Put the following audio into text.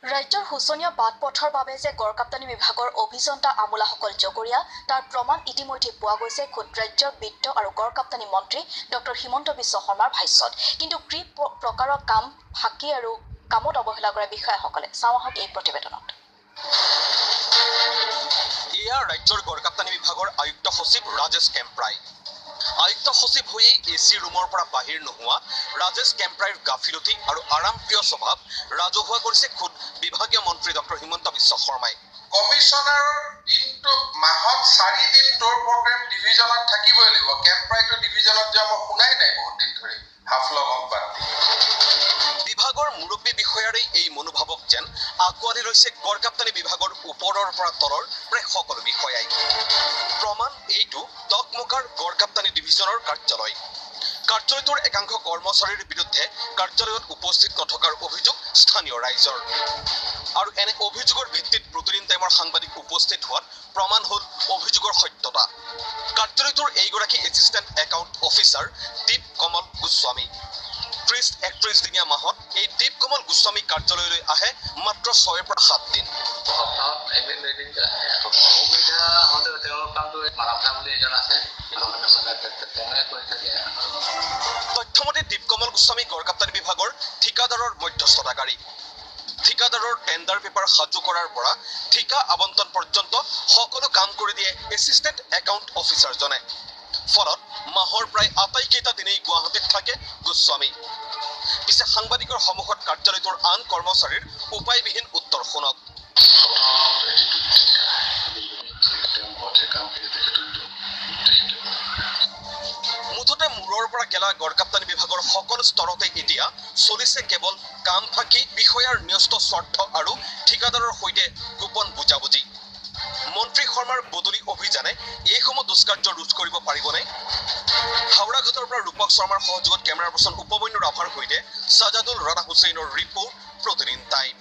ৰাজ্যৰ শোচনীয় বাটপথৰ বাবে যে গড়কাপ্তানি বিভাগৰ অভিযন্তা আমোলাসকল জগৰীয়া তাৰ প্ৰমাণ ইতিমধ্যে পোৱা গৈছে খোদ ৰাজ্যৰ বিত্ত আৰু গড়কাপ্তানি মন্ত্ৰী ডক্টৰ হিমন্ত বিশ্ব শৰ্মাৰ ভাষ্যত। কিন্তু কি প্ৰকাৰৰ কাম ফাঁকি আৰু কামত অৱহেলা কৰা বিষয়াসকলে চাওঁ আহক এই প্ৰতিবেদনত। এয়া ৰাজ্যৰ গড়কাপ্তানি বিভাগৰ আয়ুক্ত সচিব ৰাজেশ কেম্প্ৰাই। আয়ুক্ত সচিব হৈয়ে এচি ৰুমৰ পৰা বাহিৰ নোহোৱা ৰাজেশ কেম্প্ৰাইৰ গাফিলতি আৰু আৰামপ্ৰিয় স্বভাৱ ৰাজহুৱা কৰিছে খোদ বিভাগীয় মন্ত্ৰী ডক্টৰ হিমন্ত বিশ্ব শৰ্মাই। কমিশনাৰৰ দিনটো মাহত 4 দিন টোৰ প্ৰগ্ৰেম ডিভিজনত থাকিবই লাগিব। কেম্প্ৰাইটো ডিভিজনত যোৱা মই শুনাই নাই বহুত দিন ধৰি হাফলঙক বাদ দি। বিভাগৰ মুৰব্বী বিষয়াৰে এই মনোভাৱক যেন আঁকোৱালি লৈছে গড়কাপ্তানি বিভাগৰ ওপৰৰ পৰা তলৰ প্ৰায় সকলো বিষয়াই। প্ৰমাণ এইটো দকমোকাৰ গড়কাপ্তানি ডিভিজনৰ কাৰ্যালয়। কাৰ্যালয়টোৰ একাংশ কৰ্মচাৰীৰ বিৰুদ্ধে কাৰ্যালয়ত উপস্থিত নথকাৰ অভিযোগ স্থানীয় ৰাইজৰ। আৰু এনে অভিযোগৰ ভিত্তিত প্ৰতিদিন টাইমৰ সাংবাদিক উপস্থিত হোৱাত প্ৰমাণ হ'ল অভিযোগৰ সত্যতা। কাৰ্যালয়টোৰ এইগৰাকী এছিষ্টেণ্ট একাউণ্ট অফিচাৰ দীপ কমল গোস্বামী। 30-31 দিনীয়া মাহত এই দীপ কমল গোস্বামী কাৰ্যালয়লৈ আহে মাত্ৰ 6 পৰা 7 দিন। তথ্যমতে দীপ কমল গোস্বামী গড়কাপ্তানি বিভাগৰ ঠিকাদাৰৰ মধ্যস্থতাকাৰী। ঠিকাদাৰৰ টেণ্ডাৰ পেপাৰ সাজু কৰাৰ পৰা ঠিকা আবণ্টন পৰ্যন্ত সকলো কাম কৰি দিয়ে এছিষ্টেণ্ট একাউণ্ট অফিচাৰজনে। ফলত মাহৰ প্ৰায় আটাইকেইটা দিনেই গুৱাহাটীত থাকে গোস্বামী। পিছে সাংবাদিকৰ সন্মুখত কাৰ্যালয়টোৰ আন কৰ্মচাৰীৰ উপায়বিহীন উত্তৰ শুনক। মুঠতে মূৰৰ পৰা গেলা গড়কাপ্তানি বিভাগৰ সকলো স্তৰতে এতিয়া চলিছে কেৱল কাম ফাঁকি, বিষয়াৰ ন্যস্ত স্বাৰ্থ আৰু ঠিকাদাৰৰ সৈতে গোপন বুজাবুজি। মন্ত্ৰী শৰ্মাৰ বদলি অভিযানে এইসমূহ দুষ্কাৰ্য ৰোধ কৰিব পাৰিবনে? হাওৰাঘাটৰ পৰা ৰূপক শৰ্মাৰ সহযোগত কেমেৰা পাৰ্চন উপমন্যু ৰাভাৰ সৈতে ছাজাদুল ৰাণা হুছেইনৰ ৰিপৰ্ট প্ৰতিদিন টাইম।